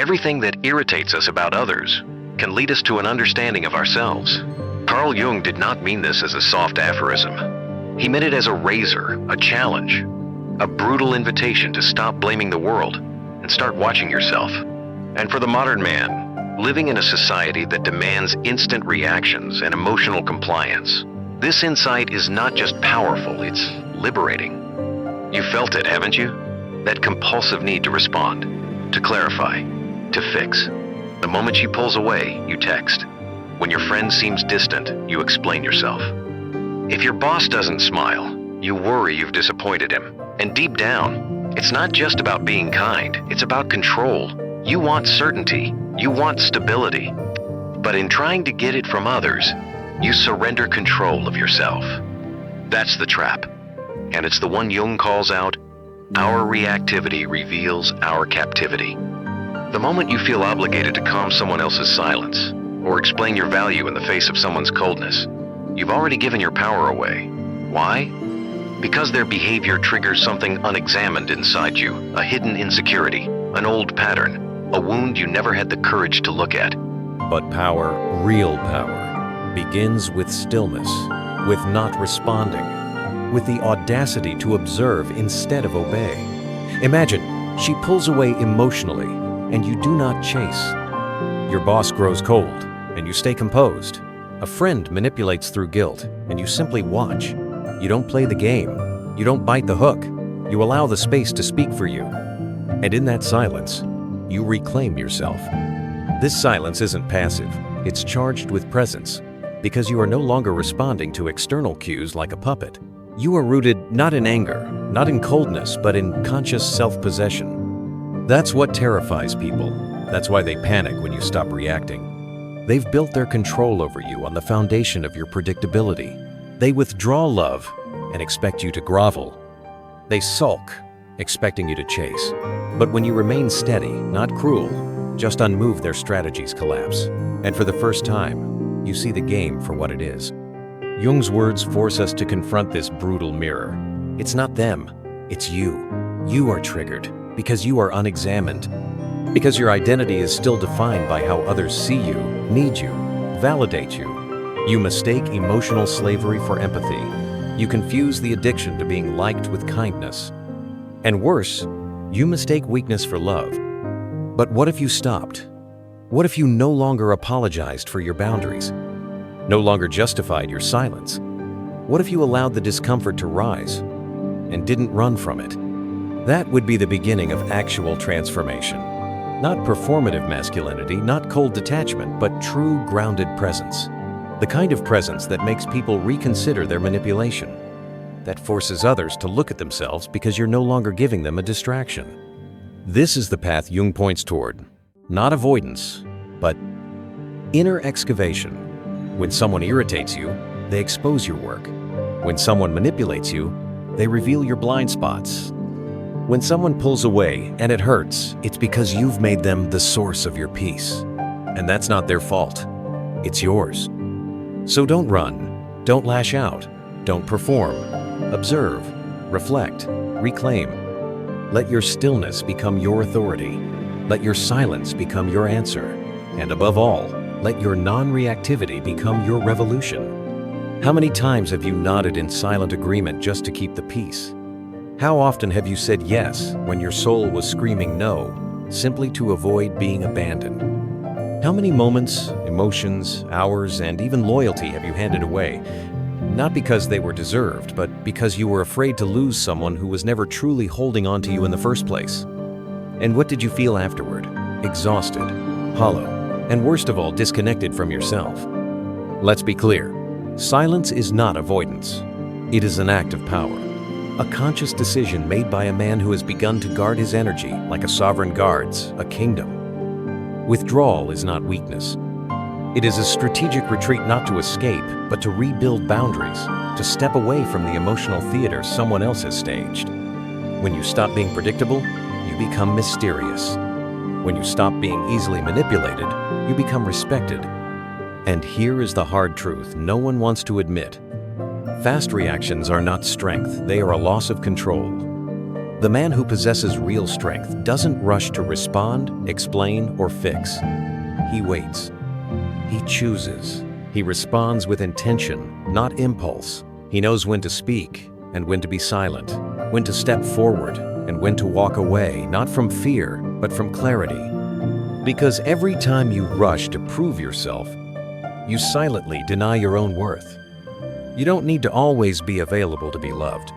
Everything that irritates us about others can lead us to an understanding of ourselves. Carl Jung did not mean this as a soft aphorism. He meant it as a razor, a challenge, a brutal invitation to stop blaming the world and start watching yourself. And for the modern man, living in a society that demands instant reactions and emotional compliance, this insight is not just powerful, it's liberating. You felt it, haven't you? That compulsive need to respond, to clarify, to fix. The moment she pulls away, you text. When your friend seems distant, you explain yourself. If your boss doesn't smile, you worry you've disappointed him. And deep down, it's not just about being kind, it's about control. You want certainty, you want stability. But in trying to get it from others, you surrender control of yourself. That's the trap. And it's the one Jung calls out, our reactivity reveals our captivity. The moment you feel obligated to calm someone else's silence, or explain your value in the face of someone's coldness, you've already given your power away. Why? Because their behavior triggers something unexamined inside you, a hidden insecurity, an old pattern, a wound you never had the courage to look at. But power, real power, begins with stillness, with not responding, with the audacity to observe instead of obey. Imagine, she pulls away emotionally, and you do not chase. Your boss grows cold, and you stay composed. A friend manipulates through guilt, and you simply watch. You don't play the game. You don't bite the hook. You allow the space to speak for you. And in that silence, you reclaim yourself. This silence isn't passive. It's charged with presence, because you are no longer responding to external cues like a puppet. You are rooted not in anger, not in coldness, but in conscious self-possession. That's what terrifies people. That's why they panic when you stop reacting. They've built their control over you on the foundation of your predictability. They withdraw love and expect you to grovel. They sulk, expecting you to chase. But when you remain steady, not cruel, just unmoved, their strategies collapse. And for the first time, you see the game for what it is. Jung's words force us to confront this brutal mirror. It's not them, it's you. You are triggered because you are unexamined. Because your identity is still defined by how others see you, need you, validate you. You mistake emotional slavery for empathy. You confuse the addiction to being liked with kindness. And worse, you mistake weakness for love. But what if you stopped? What if you no longer apologized for your boundaries? No longer justified your silence? What if you allowed the discomfort to rise and didn't run from it? That would be the beginning of actual transformation. Not performative masculinity, not cold detachment, but true grounded presence. The kind of presence that makes people reconsider their manipulation, that forces others to look at themselves because you're no longer giving them a distraction. This is the path Jung points toward. Not avoidance, but inner excavation. When someone irritates you, they expose your work. When someone manipulates you, they reveal your blind spots. When someone pulls away and it hurts, it's because you've made them the source of your peace. And that's not their fault. It's yours. So don't run, don't lash out, don't perform. Observe, reflect, reclaim. Let your stillness become your authority. Let your silence become your answer. And above all, let your non-reactivity become your revolution. How many times have you nodded in silent agreement just to keep the peace? How often have you said yes when your soul was screaming no, simply to avoid being abandoned? How many moments, emotions, hours, and even loyalty have you handed away? Not because they were deserved, but because you were afraid to lose someone who was never truly holding on to you in the first place. And what did you feel afterward? Exhausted, hollow, and worst of all, disconnected from yourself. Let's be clear. Silence is not avoidance. It is an act of power. A conscious decision made by a man who has begun to guard his energy like a sovereign guards a kingdom. Withdrawal is not weakness. It is a strategic retreat not to escape, but to rebuild boundaries, to step away from the emotional theater someone else has staged. When you stop being predictable, you become mysterious. When you stop being easily manipulated, you become respected. And here is the hard truth no one wants to admit. Fast reactions are not strength, they are a loss of control. The man who possesses real strength doesn't rush to respond, explain, or fix. He waits. He chooses. He responds with intention, not impulse. He knows when to speak and when to be silent, when to step forward and when to walk away, not from fear, but from clarity. Because every time you rush to prove yourself, you silently deny your own worth. You don't need to always be available to be loved.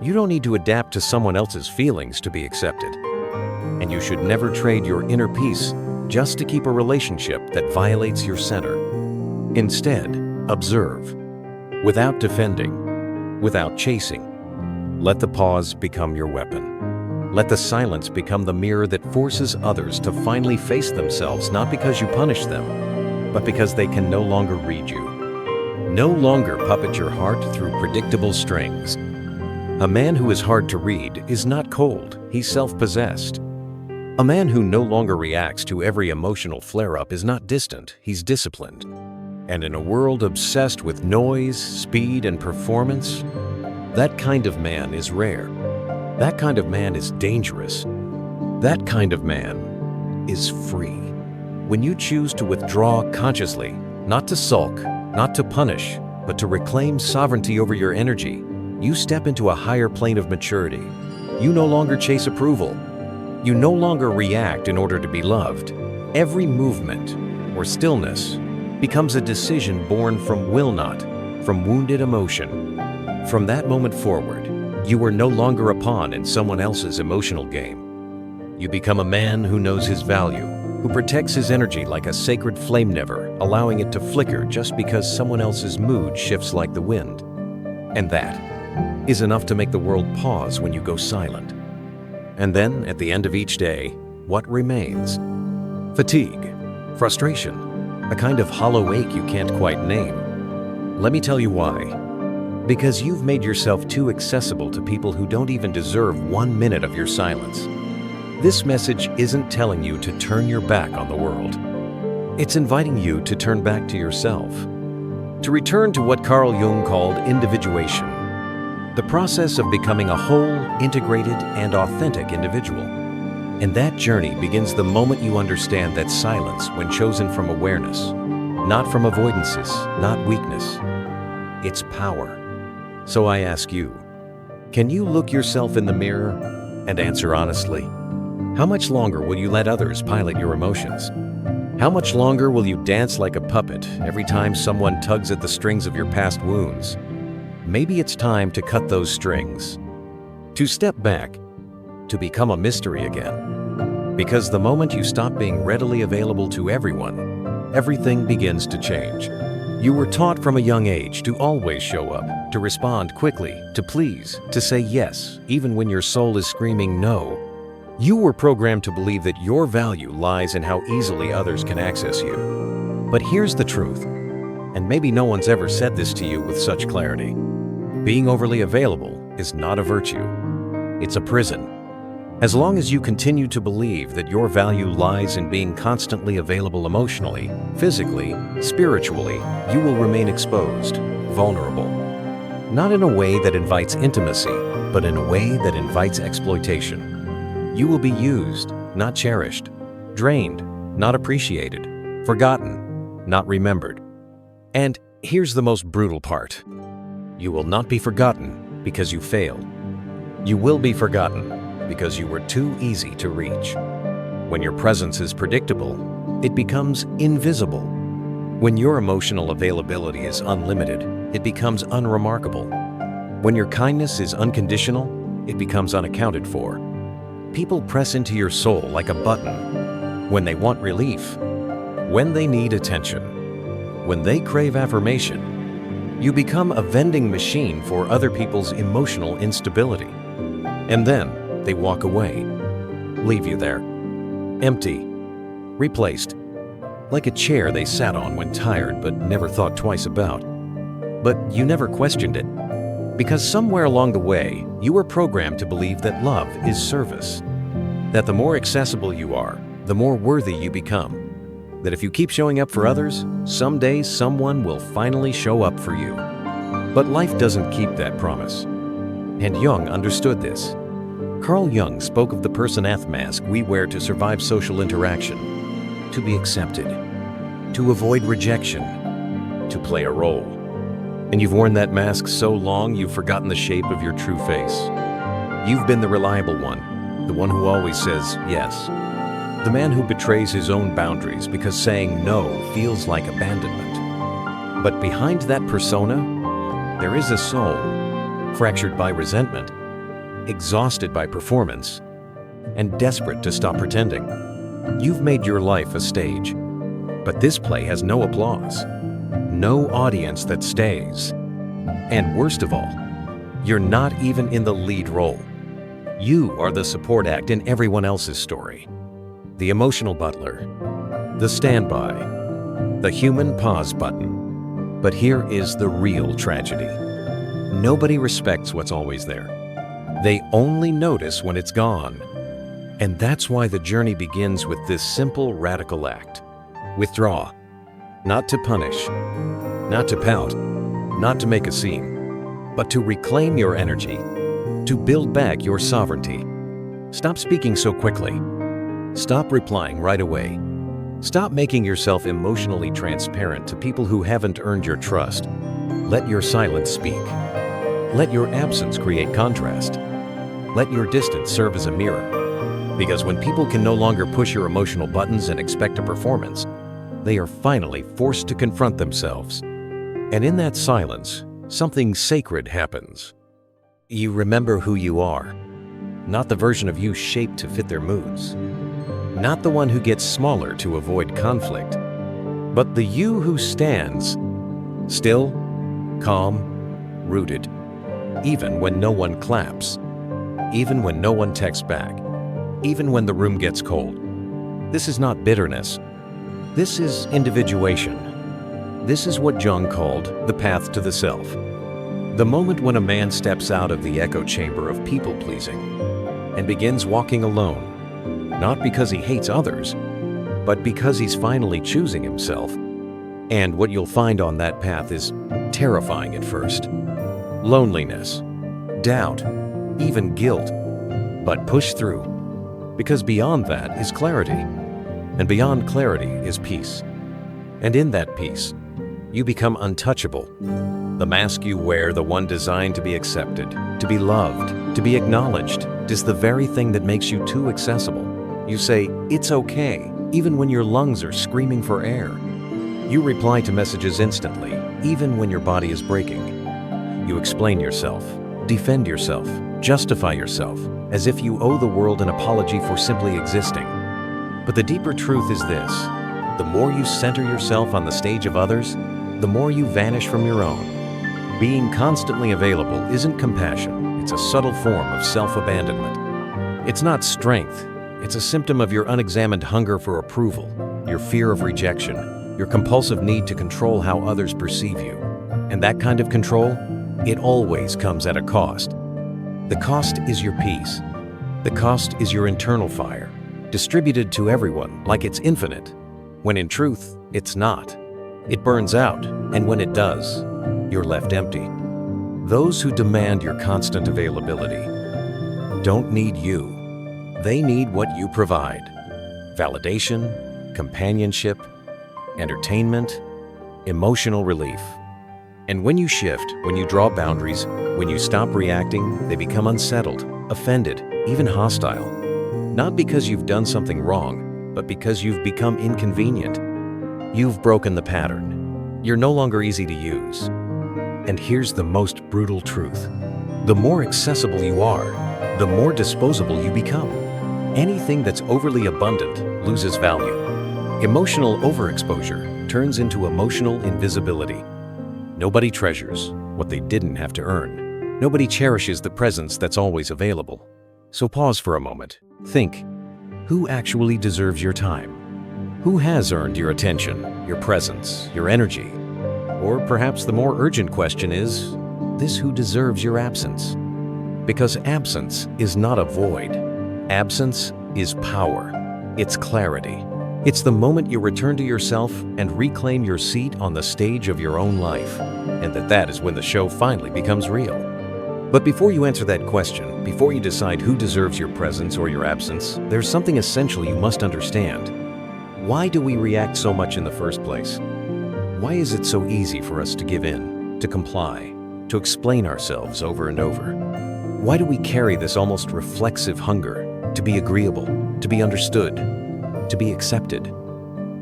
You don't need to adapt to someone else's feelings to be accepted. And you should never trade your inner peace just to keep a relationship that violates your center. Instead, observe, without defending, without chasing. Let the pause become your weapon. Let the silence become the mirror that forces others to finally face themselves, not because you punish them, but because they can no longer read you. No longer puppet your heart through predictable strings. A man who is hard to read is not cold, he's self-possessed. A man who no longer reacts to every emotional flare-up is not distant, he's disciplined. And in a world obsessed with noise, speed, and performance, that kind of man is rare. That kind of man is dangerous. That kind of man is free. When you choose to withdraw consciously, not to sulk, not to punish, but to reclaim sovereignty over your energy, you step into a higher plane of maturity. You no longer chase approval. You no longer react in order to be loved. Every movement or stillness becomes a decision born from will not, from wounded emotion. From that moment forward, you are no longer a pawn in someone else's emotional game. You become a man who knows his value, who protects his energy like a sacred flame, never allowing it to flicker just because someone else's mood shifts like the wind. And that is enough to make the world pause when you go silent. And then, at the end of each day, what remains? Fatigue, frustration, a kind of hollow ache you can't quite name. Let me tell you why. Because you've made yourself too accessible to people who don't even deserve 1 minute of your silence. This message isn't telling you to turn your back on the world. It's inviting you to turn back to yourself, to return to what Carl Jung called individuation, the process of becoming a whole, integrated, and authentic individual. And that journey begins the moment you understand that silence, when chosen from awareness, not from avoidances, not weakness, it's power. So I ask you, can you look yourself in the mirror and answer honestly? How much longer will you let others pilot your emotions? How much longer will you dance like a puppet every time someone tugs at the strings of your past wounds? Maybe it's time to cut those strings, to step back, to become a mystery again. Because the moment you stop being readily available to everyone, everything begins to change. You were taught from a young age to always show up, to respond quickly, to please, to say yes, even when your soul is screaming no. You were programmed to believe that your value lies in how easily others can access you. But here's the truth, and maybe no one's ever said this to you with such clarity. Being overly available is not a virtue. It's a prison. As long as you continue to believe that your value lies in being constantly available emotionally, physically, spiritually, you will remain exposed, vulnerable. Not in a way that invites intimacy, but in a way that invites exploitation. You will be used, not cherished, drained, not appreciated, forgotten, not remembered. And here's the most brutal part. You will not be forgotten because you failed. You will be forgotten because you were too easy to reach. When your presence is predictable, it becomes invisible. When your emotional availability is unlimited, it becomes unremarkable. When your kindness is unconditional, it becomes unaccounted for. People press into your soul like a button when they want relief, when they need attention, when they crave affirmation. You become a vending machine for other people's emotional instability. And then they walk away, leave you there, empty, replaced, like a chair they sat on when tired but never thought twice about. But you never questioned it, because somewhere along the way, you were programmed to believe that love is service, that the more accessible you are, the more worthy you become, that if you keep showing up for others, someday someone will finally show up for you. But life doesn't keep that promise. And Jung understood this. Carl Jung spoke of the personath mask we wear to survive social interaction, to be accepted, to avoid rejection, to play a role. And you've worn that mask so long you've forgotten the shape of your true face. You've been the reliable one, the one who always says yes. The man who betrays his own boundaries because saying no feels like abandonment. But behind that persona, there is a soul, fractured by resentment, exhausted by performance, and desperate to stop pretending. You've made your life a stage, but this play has no applause, no audience that stays. And worst of all, you're not even in the lead role. You are the support act in everyone else's story. The emotional butler, the standby, the human pause button. But here is the real tragedy. Nobody respects what's always there. They only notice when it's gone. And that's why the journey begins with this simple, radical act. Withdraw. Not to punish, not to pout, not to make a scene, but to reclaim your energy, to build back your sovereignty. Stop speaking so quickly. Stop replying right away. Stop making yourself emotionally transparent to people who haven't earned your trust. Let your silence speak. Let your absence create contrast. Let your distance serve as a mirror. Because when people can no longer push your emotional buttons and expect a performance, they are finally forced to confront themselves. And in that silence, something sacred happens. You remember who you are, not the version of you shaped to fit their moods, not the one who gets smaller to avoid conflict, but the you who stands, still, calm, rooted, even when no one claps, even when no one texts back, even when the room gets cold. This is not bitterness. This is individuation. This is what Jung called the path to the self. The moment when a man steps out of the echo chamber of people-pleasing and begins walking alone, not because he hates others, but because he's finally choosing himself. And what you'll find on that path is terrifying at first. Loneliness, doubt, even guilt. But push through, because beyond that is clarity, and beyond clarity is peace. And in that peace, you become untouchable. The mask you wear, the one designed to be accepted, to be loved, to be acknowledged, is the very thing that makes you too accessible. You say, "It's okay," even when your lungs are screaming for air. You reply to messages instantly, even when your body is breaking. You explain yourself, defend yourself, justify yourself, as if you owe the world an apology for simply existing. But the deeper truth is this: the more you center yourself on the stage of others, the more you vanish from your own. Being constantly available isn't compassion, it's a subtle form of self-abandonment. It's not strength, it's a symptom of your unexamined hunger for approval, your fear of rejection, your compulsive need to control how others perceive you. And that kind of control, it always comes at a cost. The cost is your peace. The cost is your internal fire, distributed to everyone like it's infinite, when in truth, it's not. It burns out, and when it does, you're left empty. Those who demand your constant availability don't need you. They need what you provide: validation, companionship, entertainment, emotional relief. And when you shift, when you draw boundaries, when you stop reacting, they become unsettled, offended, even hostile. Not because you've done something wrong, but because you've become inconvenient. You've broken the pattern. You're no longer easy to use. And here's the most brutal truth: the more accessible you are, the more disposable you become. Anything that's overly abundant loses value. Emotional overexposure turns into emotional invisibility. Nobody treasures what they didn't have to earn. Nobody cherishes the presence that's always available. So pause for a moment. Think, who actually deserves your time? Who has earned your attention, your presence, your energy? Or perhaps the more urgent question is, this who deserves your absence? Because absence is not a void. Absence is power. It's clarity. It's the moment you return to yourself and reclaim your seat on the stage of your own life. And that is when the show finally becomes real. But before you answer that question, before you decide who deserves your presence or your absence, there's something essential you must understand. Why do we react so much in the first place? Why is it so easy for us to give in, to comply, to explain ourselves over and over? Why do we carry this almost reflexive hunger to be agreeable, to be understood, to be accepted?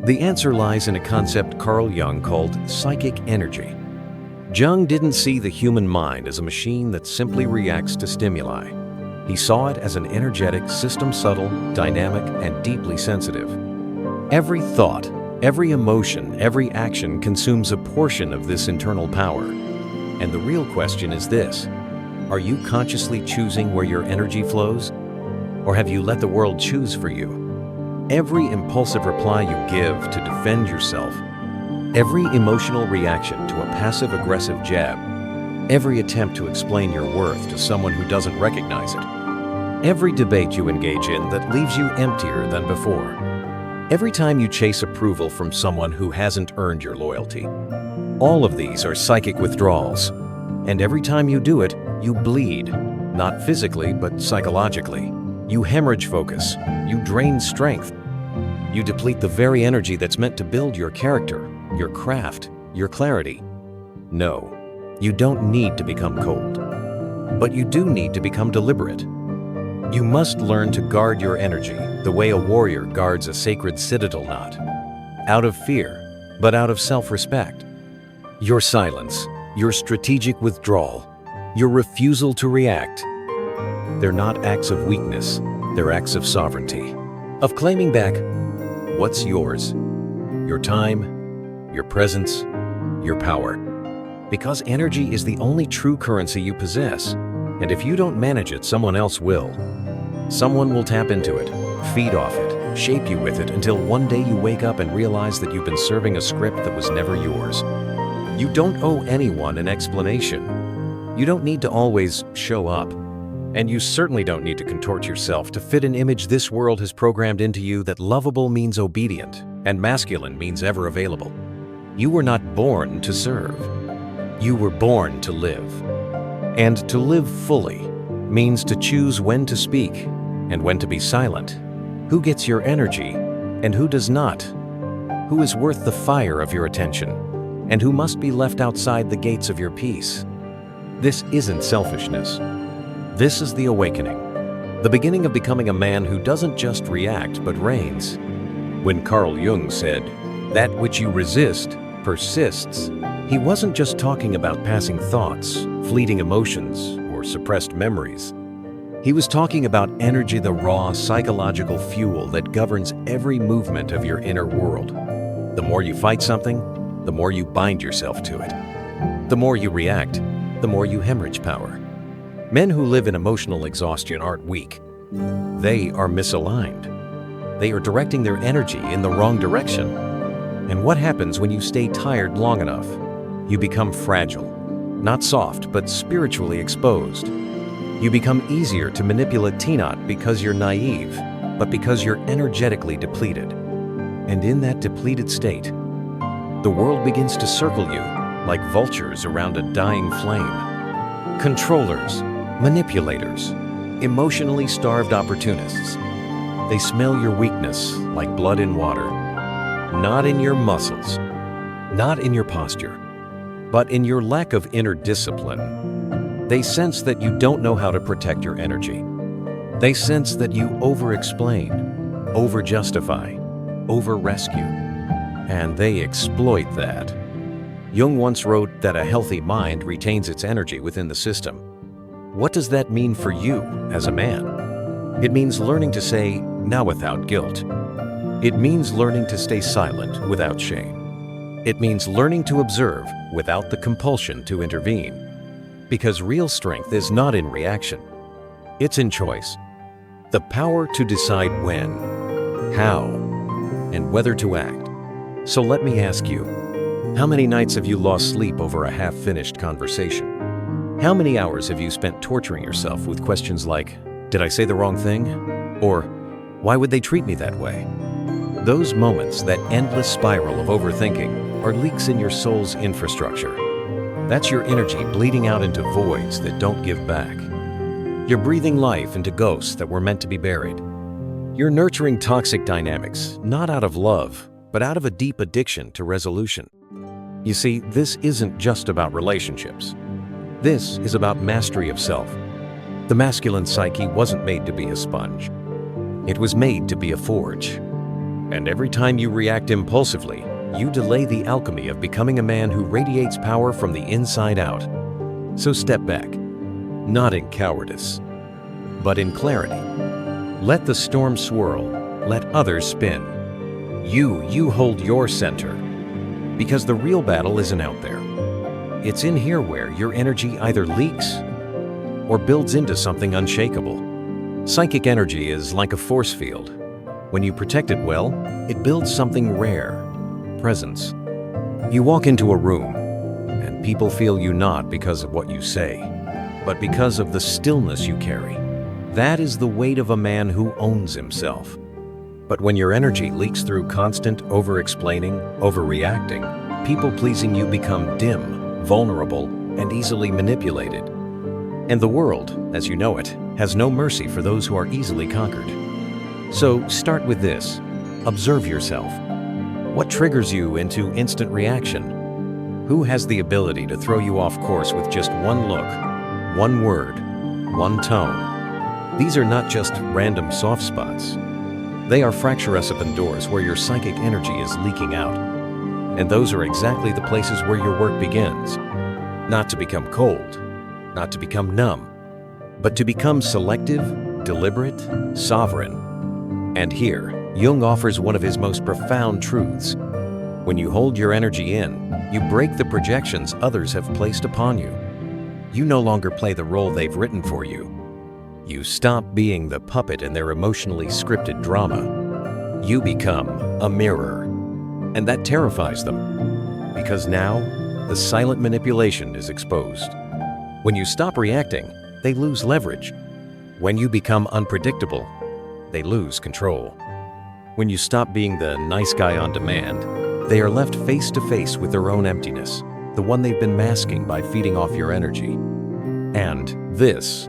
The answer lies in a concept Carl Jung called psychic energy. Jung didn't see the human mind as a machine that simply reacts to stimuli. He saw it as an energetic system, subtle, dynamic, and deeply sensitive. Every thought, every emotion, every action consumes a portion of this internal power. And the real question is this: are you consciously choosing where your energy flows? Or have you let the world choose for you? Every impulsive reply you give to defend yourself, every emotional reaction to a passive-aggressive jab, every attempt to explain your worth to someone who doesn't recognize it, every debate you engage in that leaves you emptier than before, every time you chase approval from someone who hasn't earned your loyalty. All of these are psychic withdrawals, and every time you do it, you bleed, not physically, but psychologically. You hemorrhage focus, you drain strength, you deplete the very energy that's meant to build your character, your craft, your clarity. No, you don't need to become cold, but you do need to become deliberate. You must learn to guard your energy the way a warrior guards a sacred citadel knot, out of fear, but out of self-respect. Your silence, your strategic withdrawal, your refusal to react, they're not acts of weakness, they're acts of sovereignty, of claiming back what's yours, your time, your presence, your power. Because energy is the only true currency you possess, and if you don't manage it, someone else will. Someone will tap into it, feed off it, shape you with it until one day you wake up and realize that you've been serving a script that was never yours. You don't owe anyone an explanation. You don't need to always show up. And you certainly don't need to contort yourself to fit an image this world has programmed into you that lovable means obedient and masculine means ever available. You were not born to serve. You were born to live. And to live fully means to choose when to speak and when to be silent, who gets your energy and who does not, who is worth the fire of your attention, and who must be left outside the gates of your peace. This isn't selfishness. This is the awakening, the beginning of becoming a man who doesn't just react but reigns. When Carl Jung said, "That which you resist persists," he wasn't just talking about passing thoughts, fleeting emotions, or suppressed memories. He was talking about energy, the raw psychological fuel that governs every movement of your inner world. The more you fight something, the more you bind yourself to it. The more you react, the more you hemorrhage power. Men who live in emotional exhaustion aren't weak. They are misaligned. They are directing their energy in the wrong direction. And what happens when you stay tired long enough? You become fragile, not soft, but spiritually exposed. You become easier to manipulate, not because you're naive, but because you're energetically depleted. And in that depleted state, the world begins to circle you like vultures around a dying flame. Controllers, manipulators, emotionally starved opportunists. They smell your weakness like blood in water, not in your muscles, not in your posture, but in your lack of inner discipline. They sense that you don't know how to protect your energy. They sense that you over-explain, over-justify, over-rescue, and they exploit that. Jung once wrote that a healthy mind retains its energy within the system. What does that mean for you as a man? It means learning to say no without guilt. It means learning to stay silent without shame. It means learning to observe without the compulsion to intervene. Because real strength is not in reaction. It's in choice. The power to decide when, how, and whether to act. So let me ask you, how many nights have you lost sleep over a half-finished conversation? How many hours have you spent torturing yourself with questions like, did I say the wrong thing? Or, why would they treat me that way? Those moments, that endless spiral of overthinking, are leaks in your soul's infrastructure. That's your energy bleeding out into voids that don't give back. You're breathing life into ghosts that were meant to be buried. You're nurturing toxic dynamics, not out of love, but out of a deep addiction to resolution. You see, this isn't just about relationships. This is about mastery of self. The masculine psyche wasn't made to be a sponge. It was made to be a forge. And every time you react impulsively, you delay the alchemy of becoming a man who radiates power from the inside out. So step back, not in cowardice, but in clarity. Let the storm swirl, let others spin. You hold your center, because the real battle isn't out there. It's in here where your energy either leaks or builds into something unshakable. Psychic energy is like a force field. When you protect it well, it builds something rare, presence. You walk into a room, and people feel you not because of what you say, but because of the stillness you carry. That is the weight of a man who owns himself. But when your energy leaks through constant over-explaining, overreacting, people-pleasing, you become dim, vulnerable, and easily manipulated. And the world, as you know it, has no mercy for those who are easily conquered. So start with this. Observe yourself. What triggers you into instant reaction? Who has the ability to throw you off course with just one look, one word, one tone? These are not just random soft spots. They are fracture-open doors where your psychic energy is leaking out. And those are exactly the places where your work begins. Not to become cold, not to become numb, but to become selective, deliberate, sovereign. And here, Jung offers one of his most profound truths. When you hold your energy in, you break the projections others have placed upon you. You no longer play the role they've written for you. You stop being the puppet in their emotionally scripted drama. You become a mirror. And that terrifies them, because now the silent manipulation is exposed. When you stop reacting, they lose leverage. When you become unpredictable, they lose control. When you stop being the nice guy on demand, they are left face to face with their own emptiness, the one they've been masking by feeding off your energy. And this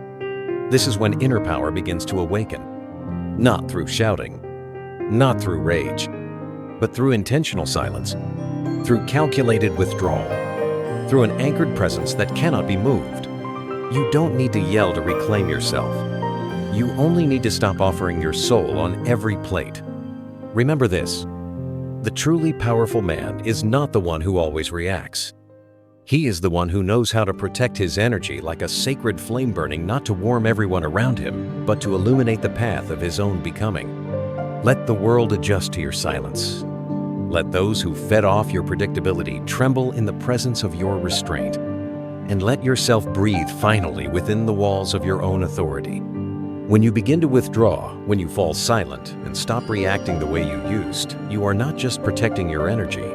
is when inner power begins to awaken. Not through shouting, not through rage, but through intentional silence, through calculated withdrawal, through an anchored presence that cannot be moved. You don't need to yell to reclaim yourself. You only need to stop offering your soul on every plate. Remember this: the truly powerful man is not the one who always reacts. He is the one who knows how to protect his energy like a sacred flame burning, not to warm everyone around him, but to illuminate the path of his own becoming. Let the world adjust to your silence. Let those who fed off your predictability tremble in the presence of your restraint. And let yourself breathe finally within the walls of your own authority. When you begin to withdraw, when you fall silent and stop reacting the way you used, you are not just protecting your energy.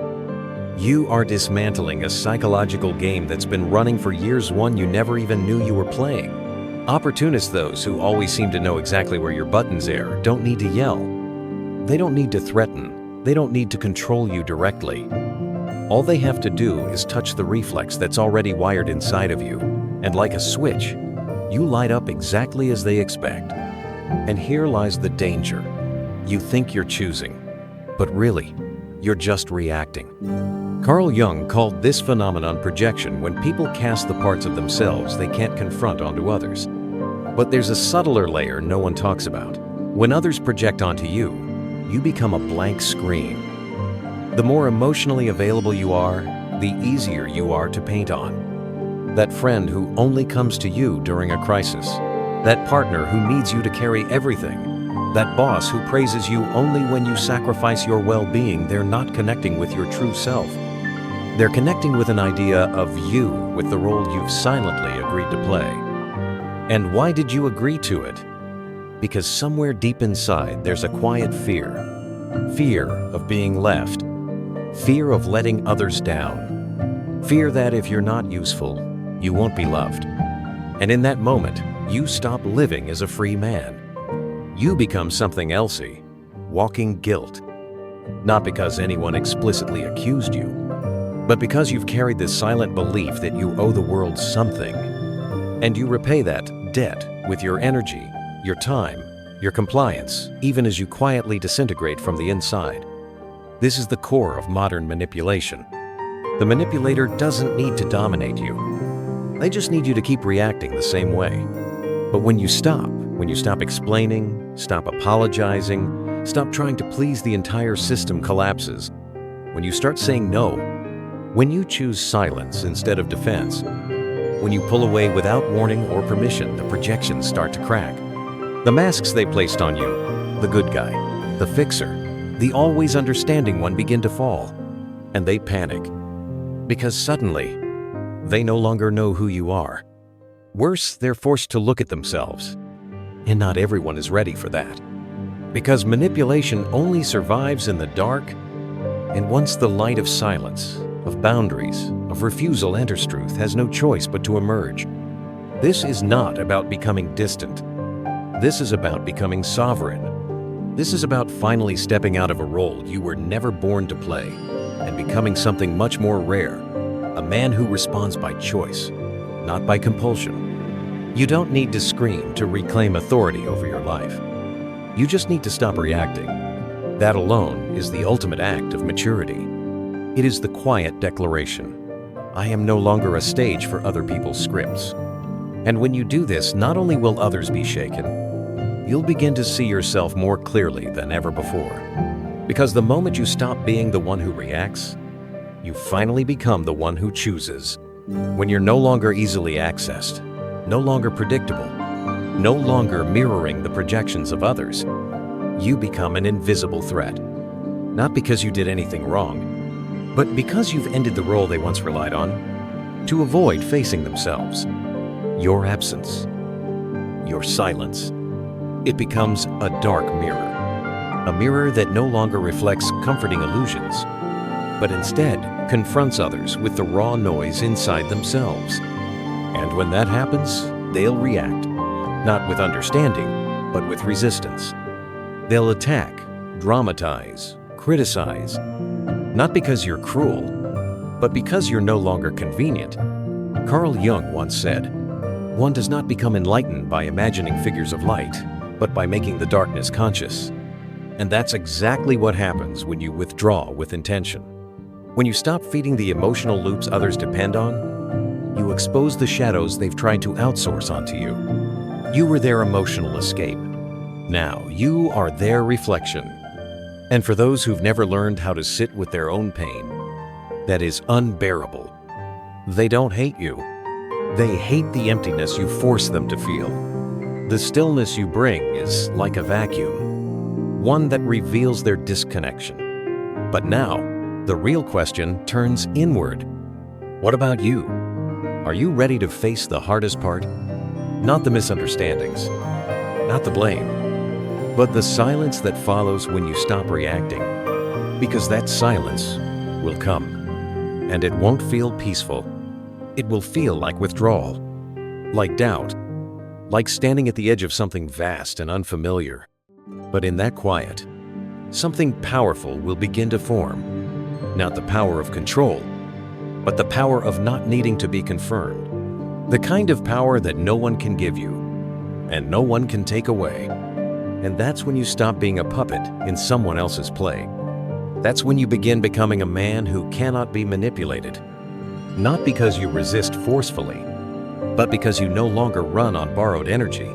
You are dismantling a psychological game that's been running for years, one you never even knew you were playing. Opportunists, those who always seem to know exactly where your buttons are, don't need to yell. They don't need to threaten. They don't need to control you directly. All they have to do is touch the reflex that's already wired inside of you, and like a switch, you light up exactly as they expect. And here lies the danger. You think you're choosing, but really, you're just reacting. Carl Jung called this phenomenon projection, when people cast the parts of themselves they can't confront onto others. But there's a subtler layer no one talks about. When others project onto you, you become a blank screen. The more emotionally available you are, the easier you are to paint on. That friend who only comes to you during a crisis. That partner who needs you to carry everything. That boss who praises you only when you sacrifice your well-being. They're not connecting with your true self. They're connecting with an idea of you, with the role you've silently agreed to play. And why did you agree to it? Because somewhere deep inside there's a quiet fear. Fear of being left. Fear of letting others down. Fear that if you're not useful, you won't be loved. And in that moment, you stop living as a free man. You become something elsey, walking guilt. Not because anyone explicitly accused you, But because you've carried this silent belief that you owe the world something, and you repay that debt with your energy, your time, your compliance, even as you quietly disintegrate from the inside. This is the core of modern manipulation. The manipulator doesn't need to dominate you. They just need you to keep reacting the same way. But when you stop explaining, stop apologizing, stop trying to please, the entire system collapses. When you start saying no, when you choose silence instead of defense, when you pull away without warning or permission, the projections start to crack. The masks they placed on you, the good guy, the fixer, the always understanding one, begin to fall. And they panic. Because suddenly, they no longer know who you are. Worse, they're forced to look at themselves. And not everyone is ready for that. Because manipulation only survives in the dark, and once the light of silence, of boundaries, of refusal enters, truth has no choice but to emerge. This is not about becoming distant. This is about becoming sovereign. This is about finally stepping out of a role you were never born to play and becoming something much more rare, a man who responds by choice, not by compulsion. You don't need to scream to reclaim authority over your life. You just need to stop reacting. That alone is the ultimate act of maturity. It is the quiet declaration. I am no longer a stage for other people's scripts. And when you do this, not only will others be shaken, you'll begin to see yourself more clearly than ever before. Because the moment you stop being the one who reacts, you finally become the one who chooses. When you're no longer easily accessed, no longer predictable, no longer mirroring the projections of others, you become an invisible threat. Not because you did anything wrong, but because you've ended the role they once relied on to avoid facing themselves. Your absence, your silence, it becomes a dark mirror. A mirror that no longer reflects comforting illusions, but instead confronts others with the raw noise inside themselves. And when that happens, they'll react, not with understanding, but with resistance. They'll attack, dramatize, criticize, not because you're cruel, but because you're no longer convenient. Carl Jung once said, "One does not become enlightened by imagining figures of light, but by making the darkness conscious." And that's exactly what happens when you withdraw with intention. When you stop feeding the emotional loops others depend on, you expose the shadows they've tried to outsource onto you. You were their emotional escape. Now you are their reflection. And for those who've never learned how to sit with their own pain, that is unbearable. They don't hate you. They hate the emptiness you force them to feel. The stillness you bring is like a vacuum, one that reveals their disconnection. But now, the real question turns inward. What about you? Are you ready to face the hardest part? Not the misunderstandings, not the blame, but the silence that follows when you stop reacting. Because that silence will come, and it won't feel peaceful. It will feel like withdrawal, like doubt, like standing at the edge of something vast and unfamiliar. But in that quiet, something powerful will begin to form. Not the power of control, but the power of not needing to be confirmed. The kind of power that no one can give you, and no one can take away. And that's when you stop being a puppet in someone else's play. That's when you begin becoming a man who cannot be manipulated. Not because you resist forcefully, but because you no longer run on borrowed energy.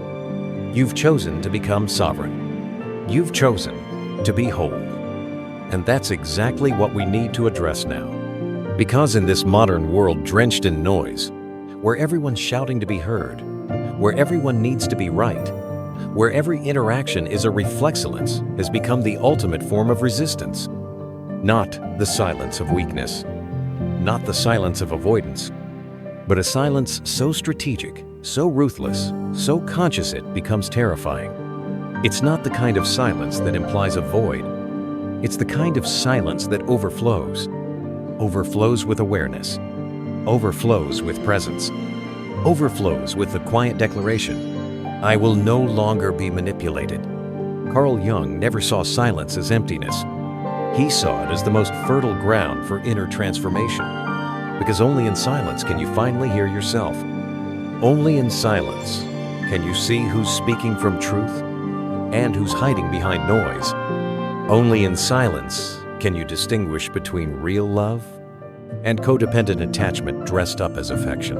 You've chosen to become sovereign. You've chosen to be whole. And that's exactly what we need to address now. Because in this modern world drenched in noise, where everyone's shouting to be heard, where everyone needs to be right, where every interaction is a reflexolence, has become the ultimate form of resistance. Not the silence of weakness, not the silence of avoidance, but a silence so strategic, so ruthless, so conscious it becomes terrifying. It's not the kind of silence that implies a void. It's the kind of silence that overflows. Overflows with awareness. Overflows with presence. Overflows with the quiet declaration, I will no longer be manipulated. Carl Jung never saw silence as emptiness. He saw it as the most fertile ground for inner transformation, because only in silence can you finally hear yourself. Only in silence can you see who's speaking from truth and who's hiding behind noise. Only in silence can you distinguish between real love and codependent attachment dressed up as affection.